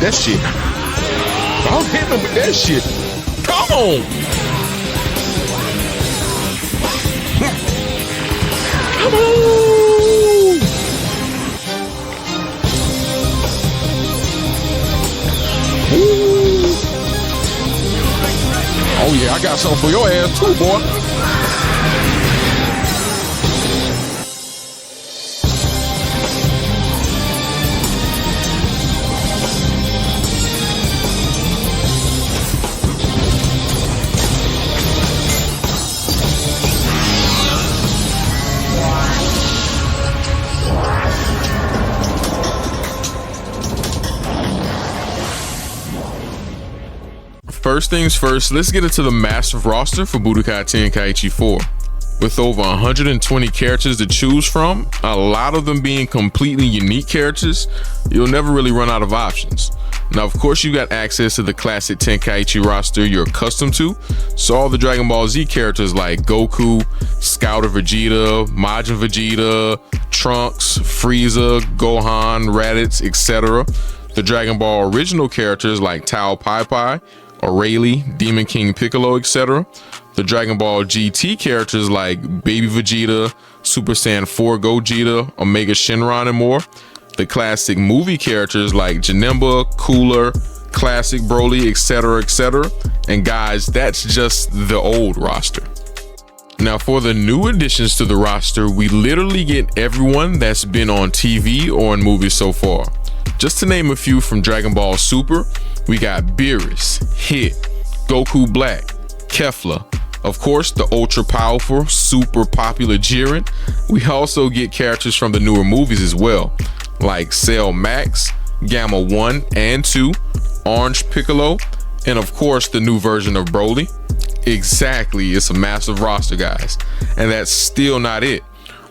that shit. I'm hitting him with that shit. Come on. Come on. Ooh. Oh yeah, I got something for your ass too, boy. First things first, let's get into the massive roster for Budokai Tenkaichi 4. With over 120 characters to choose from, a lot of them being completely unique characters, you'll never really run out of options. Now, of course, you got access to the classic Tenkaichi roster you're accustomed to, so all the Dragon Ball Z characters like Goku, Scouter Vegeta, Majin Vegeta, Trunks, Frieza, Gohan, Raditz, etc. The Dragon Ball original characters like Tao Pai Pai, Aurelie, Demon King Piccolo, etc. The Dragon Ball GT characters like Baby Vegeta, Super Saiyan 4 Gogeta, Omega Shenron, and more. The classic movie characters like Janemba, Cooler, Classic Broly, etc., etc. And guys, that's just the old roster. Now for the new additions to the roster, we literally get everyone that's been on TV or in movies so far. Just to name a few from Dragon Ball Super, we got Beerus, Hit, Goku Black, Kefla, of course the ultra powerful, super popular Jiren. We also get characters from the newer movies as well, like Cell Max, Gamma 1 and 2, Orange Piccolo, and of course the new version of Broly. Exactly, it's a massive roster, guys. And that's still not it.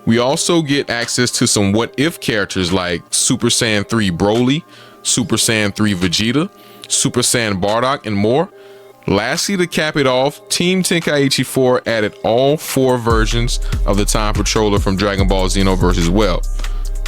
We also get access to some what-if characters like Super Saiyan 3 Broly, Super Saiyan 3 Vegeta, Super Saiyan Bardock, and more. Lastly, to cap it off, Team Tenkaichi 4 added all 4 versions of the Time Patroller from Dragon Ball Xenoverse as well.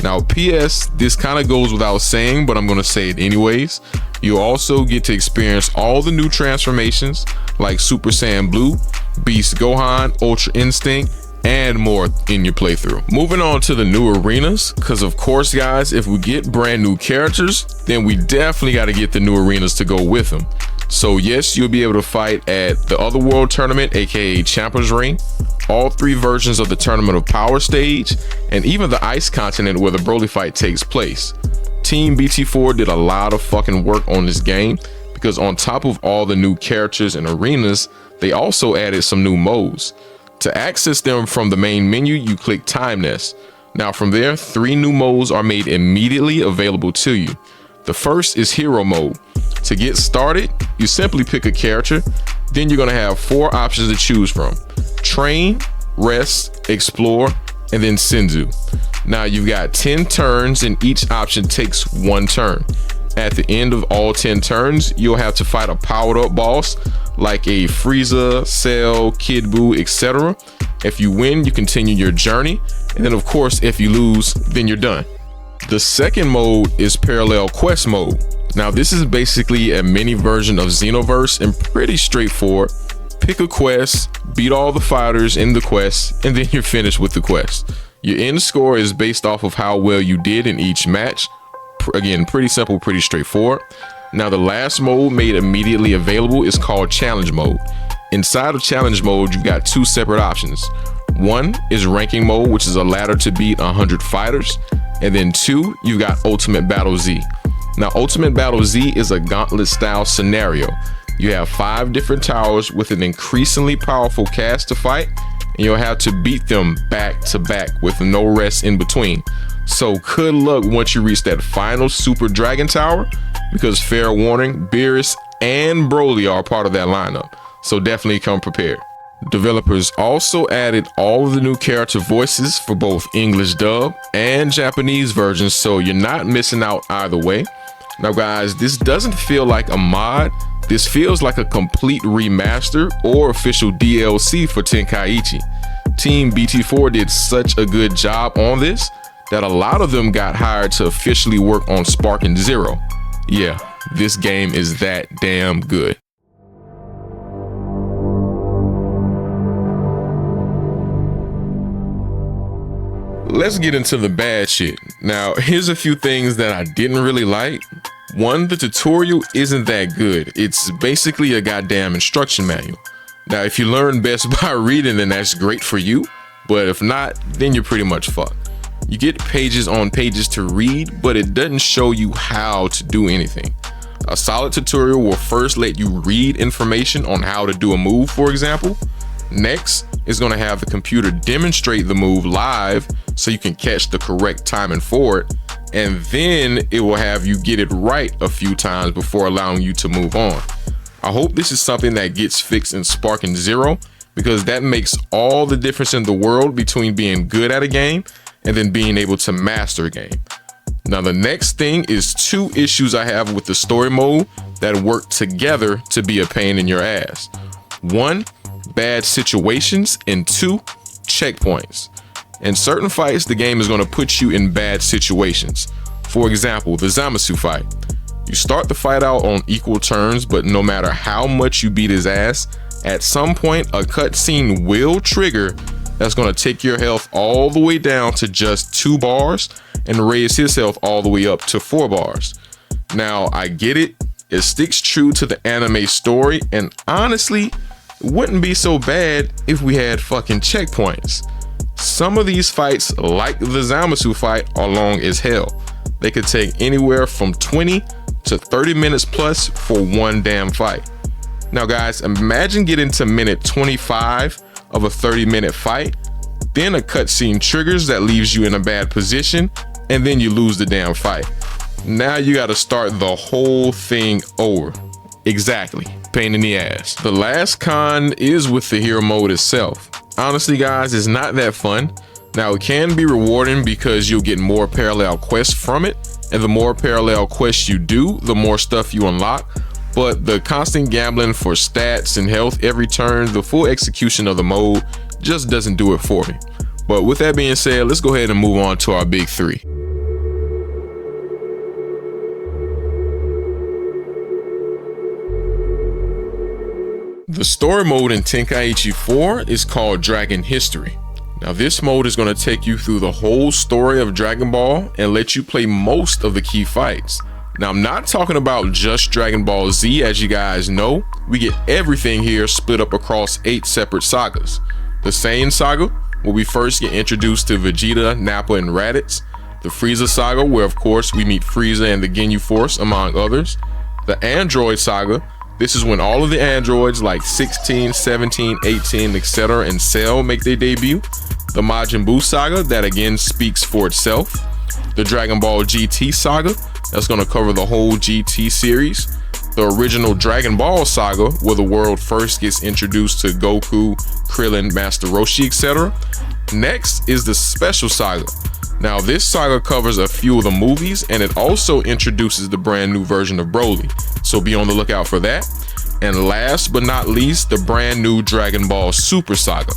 Now, PS, this kind of goes without saying, but I'm going to say it anyways. You also get to experience all the new transformations like Super Saiyan Blue, Beast Gohan, Ultra Instinct, and more in your playthrough. Moving on to the new arenas, because of course guys, if we get brand new characters, then we definitely got to get the new arenas to go with them. So yes, you'll be able to fight at the Otherworld Tournament, aka Champions Ring, all 3 versions of the Tournament of Power stage, and even the Ice Continent where the Broly fight takes place. Team BT4 did a lot of fucking work on this game, because on top of all the new characters and arenas, they also added some new modes. To access them from the main menu, you click Time Nest. Now from there, 3 new modes are made immediately available to you. The first is Hero Mode. To get started, you simply pick a character, then you're going to have 4 options to choose from: Train, Rest, Explore, and then Senzu. Now you've got 10 turns and each option takes 1 turn. At the end of all 10 turns, you'll have to fight a powered up boss like a Frieza, Cell, Kid Buu, etc. If you win, you continue your journey, and then of course if you lose, then you're done. The second mode is Parallel Quest Mode. Now this is basically a mini version of Xenoverse and pretty straightforward. Pick a quest, beat all the fighters in the quest, and then you're finished with the quest. Your end score is based off of how well you did in each match. Again, pretty simple, pretty straightforward. Now the last mode made immediately available is called Challenge Mode. Inside of Challenge Mode, you've got 2 separate options. One is Ranking Mode, which is a ladder to beat 100 fighters. And then 2, you've got Ultimate Battle Z. Now Ultimate Battle Z is a gauntlet style scenario. You have 5 different towers with an increasingly powerful cast to fight, and you'll have to beat them back to back with no rest in between. So good luck once you reach that final Super Dragon Tower, because fair warning, Beerus and Broly are part of that lineup. So definitely come prepared. Developers also added all of the new character voices for both English dub and Japanese versions, so you're not missing out either way. Now guys, this doesn't feel like a mod. This feels like a complete remaster or official DLC for Tenkaichi. Team BT4 did such a good job on this that a lot of them got hired to officially work on Spark and Zero. Yeah, This game is that damn good. Let's get into the bad shit. Now, here's a few things that I didn't really like. One, the tutorial isn't that good. It's basically a goddamn instruction manual. Now, if you learn best by reading, then that's great for you. But if not, then you're pretty much fucked. You get pages on pages to read, but it doesn't show you how to do anything. A solid tutorial will first let you read information on how to do a move, for example. Next, it's going to have the computer demonstrate the move live so you can catch the correct timing for it. And then it will have you get it right a few times before allowing you to move on. I hope this is something that gets fixed in Sparking Zero, because that makes all the difference in the world between being good at a game and then being able to master a game. Now, the next thing is two issues I have with the story mode that work together to be a pain in your ass. One, bad situations, and two, checkpoints. In certain fights, the game is going to put you in bad situations. For example, the Zamasu fight. You start the fight out on equal terms, but no matter how much you beat his ass, at some point a cutscene will trigger that's going to take your health all the way down to just 2 bars and raise his health all the way up to 4 bars. Now, I get it. It sticks true to the anime story, and honestly, it wouldn't be so bad if we had fucking checkpoints. Some of these fights, like the Zamasu fight, are long as hell. They could take anywhere from 20 to 30 minutes plus for one damn fight. Now guys, imagine getting to minute 25 of a 30-minute fight, then a cutscene triggers that leaves you in a bad position, and then you lose the damn fight. Now you gotta start the whole thing over. Exactly, pain in the ass. The last con is with the hero mode itself. Honestly guys, it's not that fun. Now it can be rewarding because you'll get more parallel quests from it, and the more parallel quests you do, the more stuff you unlock. But the constant gambling for stats and health every turn, the full execution of the mode just doesn't do it for me. But with that being said, let's go ahead and move on to our big three. The story mode in Tenkaichi 4 is called Dragon History. Now this mode is going to take you through the whole story of Dragon Ball and let you play most of the key fights. Now I'm not talking about just Dragon Ball Z, as you guys know. We get everything here split up across 8 separate sagas. The Saiyan saga, where we first get introduced to Vegeta, Nappa, and Raditz. The Frieza saga, where of course we meet Frieza and the Ginyu Force, among others. The Android saga. This is when all of the androids like 16, 17, 18, etc. and Cell make their debut. The Majin Buu saga, that again speaks for itself. The Dragon Ball GT saga, that's going to cover the whole GT series. The original Dragon Ball saga, where the world first gets introduced to Goku, Krillin, Master Roshi, etc. Next is the Special saga. Now this saga covers a few of the movies, and it also introduces the brand new version of Broly, so be on the lookout for that. And last but not least, the brand new Dragon Ball Super saga.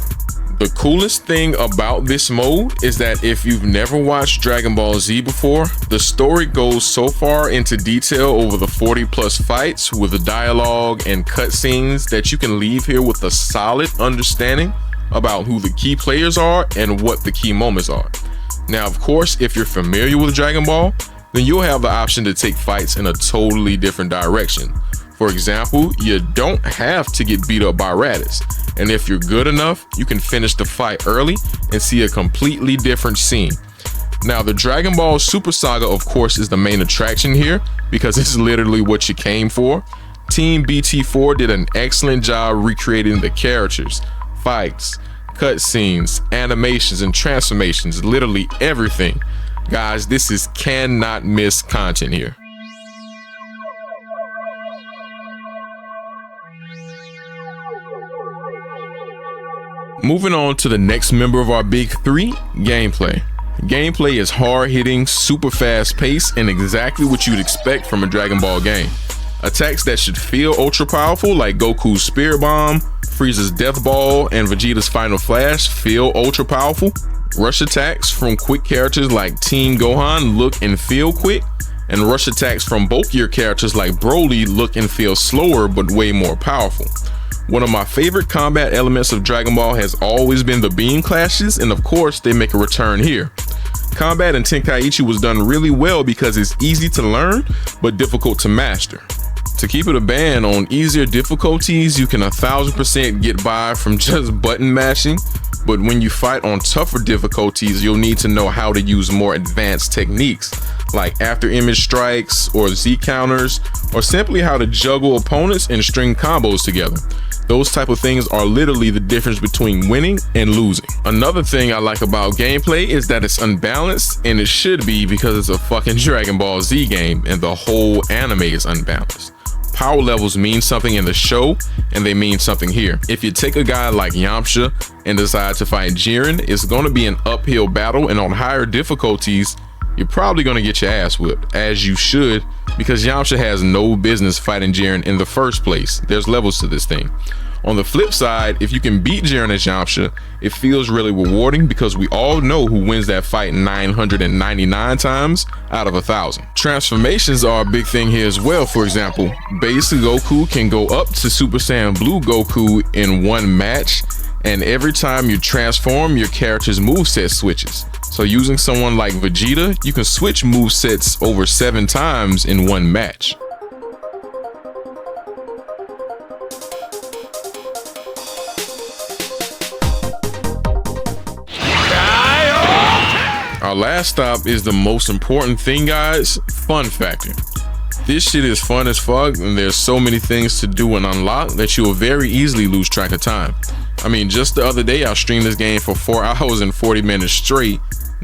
The coolest thing about this mode is that if you've never watched Dragon Ball Z before, the story goes so far into detail over the 40 plus fights with the dialogue and cutscenes that you can leave here with a solid understanding about who the key players are and what the key moments are. Now, of course, if you're familiar with Dragon Ball, then you'll have the option to take fights in a totally different direction. For example, you don't have to get beat up by Raditz. And if you're good enough, you can finish the fight early and see a completely different scene. Now, the Dragon Ball Super Saga, of course, is the main attraction here because it's literally what you came for. Team BT4 did an excellent job recreating the characters, fights, cutscenes, animations, and transformations, literally everything. Guys, this is cannot miss content here. Moving on to the next member of our big three, gameplay. Gameplay is hard-hitting, super fast-paced, and exactly what you'd expect from a Dragon Ball game. Attacks that should feel ultra-powerful, like Goku's Spirit Bomb, Frieza's Death Ball, and Vegeta's Final Flash, feel ultra-powerful. Rush attacks from quick characters like Team Gohan look and feel quick, and rush attacks from bulkier characters like Broly look and feel slower but way more powerful. One of my favorite combat elements of Dragon Ball has always been the beam clashes, and of course they make a return here. Combat in Tenkaichi was done really well because it's easy to learn but difficult to master. To keep it a band, on easier difficulties you can 1000% get by from just button mashing, but when you fight on tougher difficulties you'll need to know how to use more advanced techniques like after image strikes or Z counters, or simply how to juggle opponents and string combos together. Those type of things are literally the difference between winning and losing. Another thing I like about gameplay is that it's unbalanced, and it should be because it's a fucking Dragon Ball Z game and the whole anime is unbalanced. Power levels mean something in the show, and they mean something here. If you take a guy like Yamcha and decide to fight Jiren, it's going to be an uphill battle, and on higher difficulties you're probably going to get your ass whipped, as you should, because Yamcha has no business fighting Jiren in the first place. There's levels to this thing. On the flip side, if you can beat Jiren as Yamcha, it feels really rewarding because we all know who wins that fight 999 times out of 1,000. Transformations are a big thing here as well. For example, base Goku can go up to Super Saiyan Blue Goku in one match, and every time you transform, your character's moveset switches. So using someone like Vegeta, you can switch movesets over 7 times in one match. Our last stop is the most important thing, guys: fun factor. This shit is fun as fuck, and there's so many things to do and unlock that you will very easily lose track of time. I mean, just the other day I streamed this game for 4 hours and 40 minutes straight,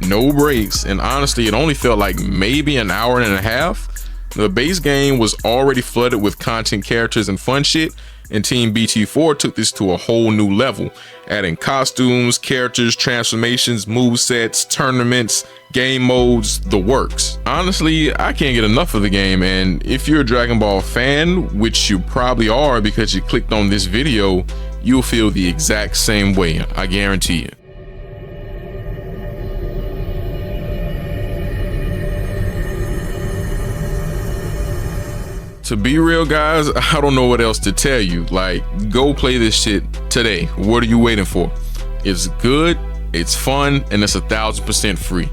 no breaks, and honestly it only felt like maybe an hour and a half. The base game was already flooded with content, characters, and fun shit, and Team BT4 took this to a whole new level, adding costumes, characters, transformations, movesets, tournaments, game modes, the works. Honestly, I can't get enough of the game, and if you're a Dragon Ball fan, which you probably are because you clicked on this video, you'll feel the exact same way, I guarantee it. To be real, guys, I don't know what else to tell you. Like, go play this shit today. What are you waiting for? It's good, it's fun, and it's 1000% free.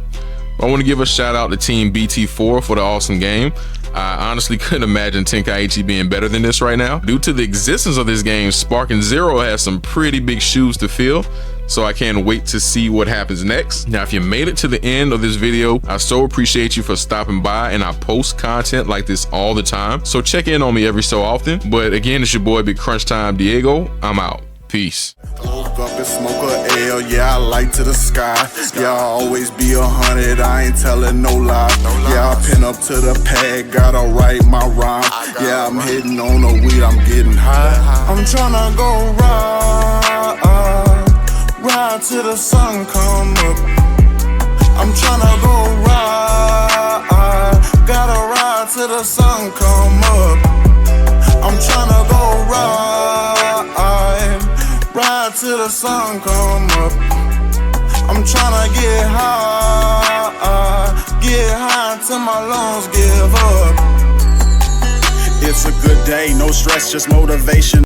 I want to give a shout out to Team BT4 for the awesome game. I honestly couldn't imagine Tenkaichi being better than this right now. Due to the existence of this game, Spark and Zero has some pretty big shoes to fill, so I can't wait to see what happens next. Now, if you made it to the end of this video, I so appreciate you for stopping by, and I post content like this all the time, so check in on me every so often. But again, it's your boy Big CrunchtimeDiego. I'm out. Peace. Up and smoke a L, yeah, I light to the sky. Yeah, I always be 100, I ain't telling no lie. Yeah, I pin up to the pad, gotta write my rhyme. Yeah, I'm hitting on the weed, I'm getting high. I'm tryna go ride till the sun come up. I'm tryna go ride, gotta ride till the sun come up. I'm tryna go ride till the sun come up. I'm tryna get high till my lungs give up. It's a good day, no stress, just motivation.